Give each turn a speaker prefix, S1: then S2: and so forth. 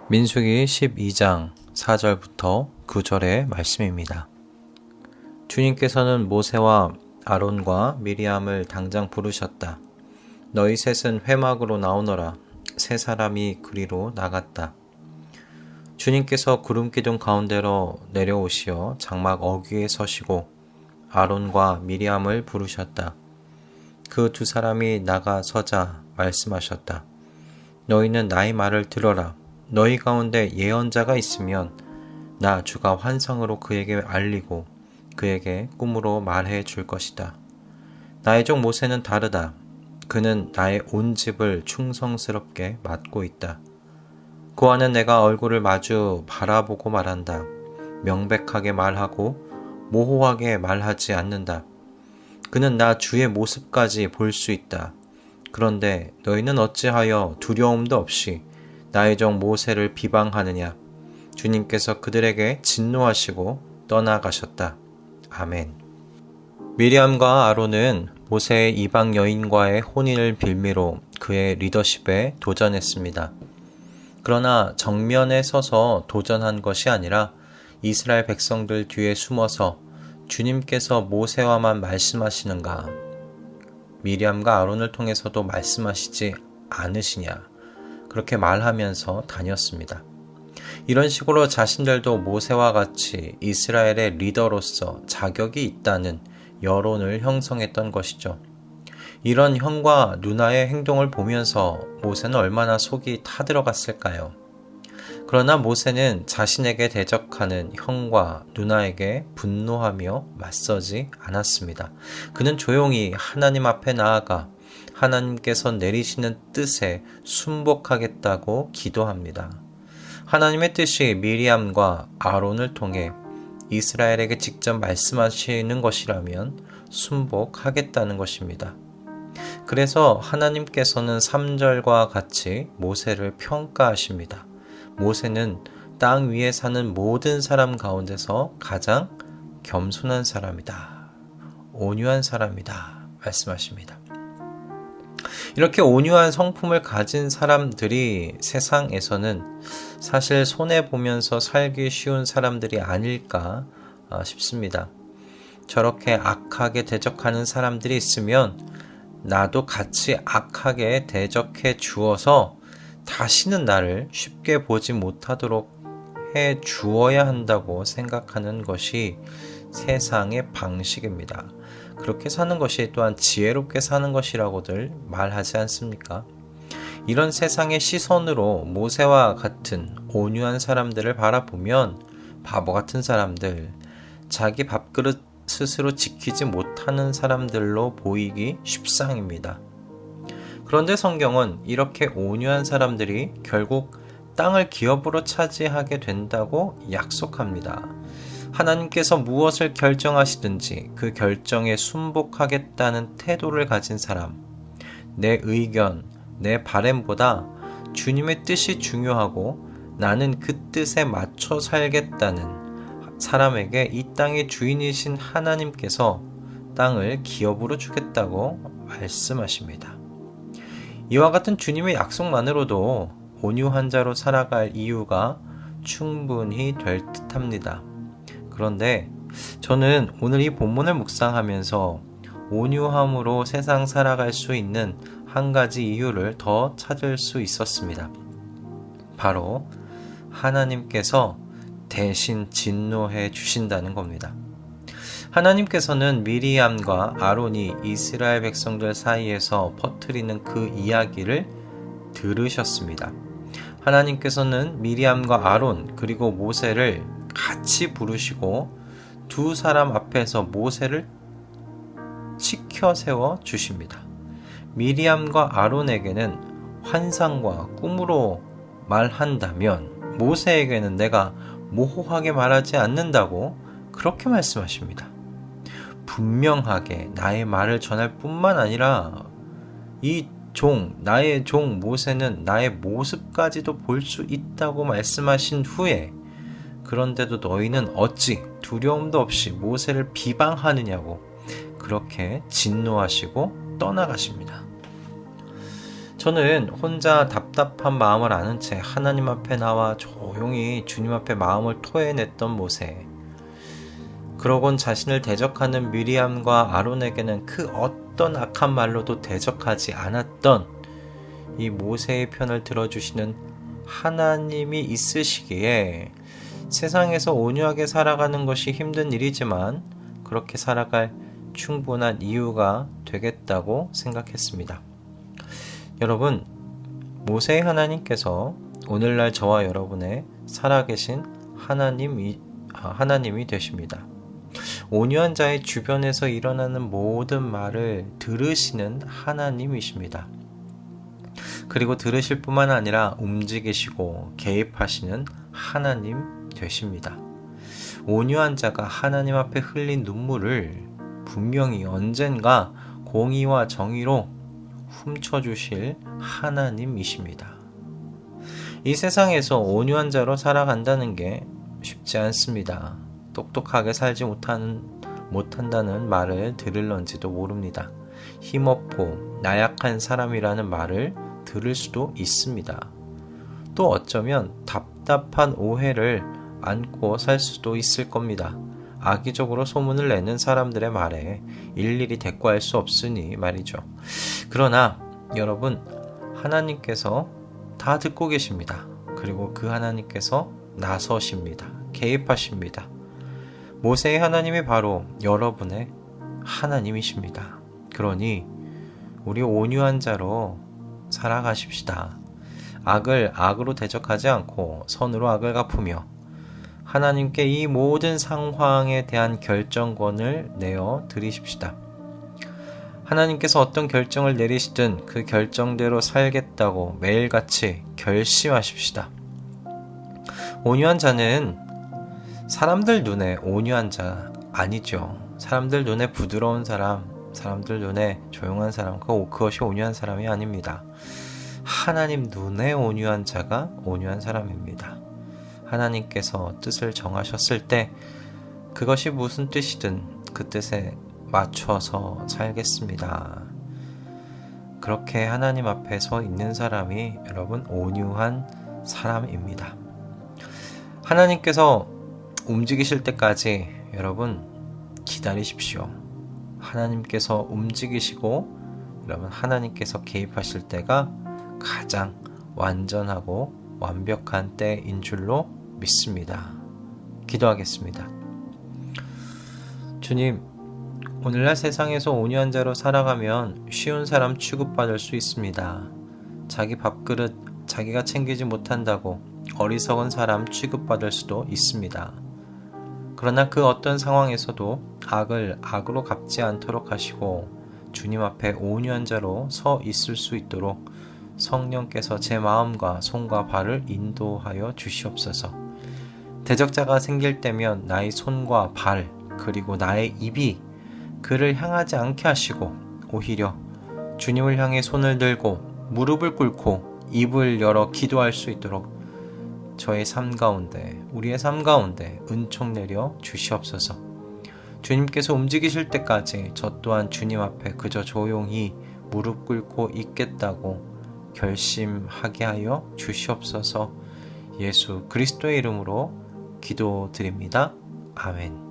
S1: 민수기 12장 4절부터 9절의 말씀입니다. 주님께서는 모세와 아론과 미리암을 당장 부르셨다. 너희 셋은 회막으로 나오너라. 세 사람이 그리로 나갔다. 주님께서 구름 기둥 가운데로 내려오시어 장막 어귀에 서시고 아론과 미리암을 부르셨다. 그 두 사람이 나가 서자 말씀하셨다. 너희는 나의 말을 들어라. 너희 가운데 예언자가 있으면 나 주가 환상으로 그에게 알리고 그에게 꿈으로 말해 줄 것이다. 나의 종 모세는 다르다. 그는 나의 온 집을 충성스럽게 맡고 있다. 그와는 내가 얼굴을 마주 바라보고 말한다. 명백하게 말하고 모호하게 말하지 않는다. 그는 나 주의 모습까지 볼 수 있다. 그런데 너희는 어찌하여 두려움도 없이 나의 종 모세를 비방하느냐. 주님께서 그들에게 진노하시고 떠나가셨다. 아멘. 미리암과 아론은 모세의 이방 여인과의 혼인을 빌미로 그의 리더십에 도전했습니다. 그러나 정면에 서서 도전한 것이 아니라 이스라엘 백성들 뒤에 숨어서 주님께서 모세와만 말씀하시는가? 미리암과 아론을 통해서도 말씀하시지 않으시냐? 그렇게 말하면서 다녔습니다. 이런 식으로 자신들도 모세와 같이 이스라엘의 리더로서 자격이 있다는 여론을 형성했던 것이죠. 이런 형과 누나의 행동을 보면서 모세는 얼마나 속이 타들어갔을까요? 그러나 모세는 자신에게 대적하는 형과 누나에게 분노하며 맞서지 않았습니다. 그는 조용히 하나님 앞에 나아가 하나님께서 내리시는 뜻에 순복하겠다고 기도합니다. 하나님의 뜻이 미리암과 아론을 통해 이스라엘에게 직접 말씀하시는 것이라면 순복하겠다는 것입니다. 그래서 하나님께서는 3절과 같이 모세를 평가하십니다. 모세는 땅 위에 사는 모든 사람 가운데서 가장 겸손한 사람이다. 온유한 사람이다. 말씀하십니다. 이렇게 온유한 성품을 가진 사람들이 세상에서는 사실 손해보면서 살기 쉬운 사람들이 아닐까 싶습니다. 저렇게 악하게 대적하는 사람들이 있으면 나도 같이 악하게 대적해 주어서 다시는 나를 쉽게 보지 못하도록 해 주어야 한다고 생각하는 것이 세상의 방식입니다. 그렇게 사는 것이 또한 지혜롭게 사는 것이라고들 말하지 않습니까? 이런 세상의 시선으로 모세와 같은 온유한 사람들을 바라보면 바보 같은 사람들, 자기 밥그릇 스스로 지키지 못하는 사람들로 보이기 쉽상입니다. 그런데 성경은 이렇게 온유한 사람들이 결국 땅을 기업으로 차지하게 된다고 약속합니다. 하나님께서 무엇을 결정하시든지 그 결정에 순복하겠다는 태도를 가진 사람, 내 의견, 내 바램보다 주님의 뜻이 중요하고 나는 그 뜻에 맞춰 살겠다는 사람에게 이 땅의 주인이신 하나님께서 땅을 기업으로 주겠다고 말씀하십니다. 이와 같은 주님의 약속만으로도 온유한 자로 살아갈 이유가 충분히 될 듯합니다. 그런데 저는 오늘 이 본문을 묵상하면서 온유함으로 세상 살아갈 수 있는 한 가지 이유를 더 찾을 수 있었습니다. 바로 하나님께서 대신 진노해 주신다는 겁니다. 하나님께서는 미리암과 아론이 이스라엘 백성들 사이에서 퍼뜨리는 그 이야기를 들으셨습니다. 하나님께서는 미리암과 아론 그리고 모세를 같이 부르시고 두 사람 앞에서 모세를 치켜 세워 주십니다. 미리암과 아론에게는 환상과 꿈으로 말한다면 모세에게는 내가 모호하게 말하지 않는다고 그렇게 말씀하십니다. 분명하게 나의 말을 전할 뿐만 아니라 나의 종 모세는 나의 모습까지도 볼 수 있다고 말씀하신 후에 그런데도 너희는 어찌 두려움도 없이 모세를 비방하느냐고 그렇게 진노하시고 떠나가십니다. 저는 혼자 답답한 마음을 아는 채 하나님 앞에 나와 조용히 주님 앞에 마음을 토해냈던 모세. 그러곤 자신을 대적하는 미리암과 아론에게는 그 어떤 악한 말로도 대적하지 않았던 이 모세의 편을 들어주시는 하나님이 있으시기에 세상에서 온유하게 살아가는 것이 힘든 일이지만 그렇게 살아갈 충분한 이유가 되겠다고 생각했습니다. 여러분, 모세의 하나님께서 오늘날 저와 여러분의 살아계신 하나님이 되십니다. 온유한 자의 주변에서 일어나는 모든 말을 들으시는 하나님이십니다. 그리고 들으실 뿐만 아니라 움직이시고 개입하시는 하나님 되십니다. 온유한 자가 하나님 앞에 흘린 눈물을 분명히 언젠가 공의와 정의로 훔쳐주실 하나님이십니다. 이 세상에서 온유한 자로 살아간다는 게 쉽지 않습니다. 똑똑하게 살지 못한다는 말을 들을런지도 모릅니다. 힘없고 나약한 사람이라는 말을 들을 수도 있습니다. 또 어쩌면 답답한 오해를 안고 살 수도 있을 겁니다. 악의적으로 소문을 내는 사람들의 말에 일일이 대꾸할 수 없으니 말이죠. 그러나 여러분, 하나님께서 다 듣고 계십니다. 그리고 그 하나님께서 나서십니다. 개입하십니다. 모세의 하나님이 바로 여러분의 하나님이십니다. 그러니 우리 온유한 자로 살아가십시다. 악을 악으로 대적하지 않고 선으로 악을 갚으며 하나님께 이 모든 상황에 대한 결정권을 내어 드리십시다. 하나님께서 어떤 결정을 내리시든 그 결정대로 살겠다고 매일같이 결심하십시다. 온유한 자는 사람들 눈에 온유한 자 아니죠. 사람들 눈에 부드러운 사람, 사람들 눈에 조용한 사람, 그것이 온유한 사람이 아닙니다. 하나님 눈에 온유한 자가 온유한 사람입니다. 하나님께서 뜻을 정하셨을 때 그것이 무슨 뜻이든 그 뜻에 맞춰서 살겠습니다. 그렇게 하나님 앞에 서 있는 사람이 여러분 온유한 사람입니다. 하나님께서 움직이실 때까지 여러분 기다리십시오. 하나님께서 움직이시고 여러분 하나님께서 개입하실 때가 가장 완전하고 완벽한 때인 줄로 믿습니다. 기도하겠습니다. 주님, 오늘날 세상에서 온유한 자로 살아가면 쉬운 사람 취급받을 수 있습니다. 자기 밥그릇 자기가 챙기지 못한다고 어리석은 사람 취급받을 수도 있습니다. 그러나 그 어떤 상황에서도 악을 악으로 갚지 않도록 하시고 주님 앞에 온유한 자로 서 있을 수 있도록 성령께서 제 마음과 손과 발을 인도하여 주시옵소서. 대적자가 생길 때면 나의 손과 발 그리고 나의 입이 그를 향하지 않게 하시고 오히려 주님을 향해 손을 들고 무릎을 꿇고 입을 열어 기도할 수 있도록 저의 삶 가운데, 우리의 삶 가운데 은총 내려 주시옵소서. 주님께서 움직이실 때까지 저 또한 주님 앞에 그저 조용히 무릎 꿇고 있겠다고 결심하게 하여 주시옵소서. 예수 그리스도의 이름으로 기도드립니다. 아멘.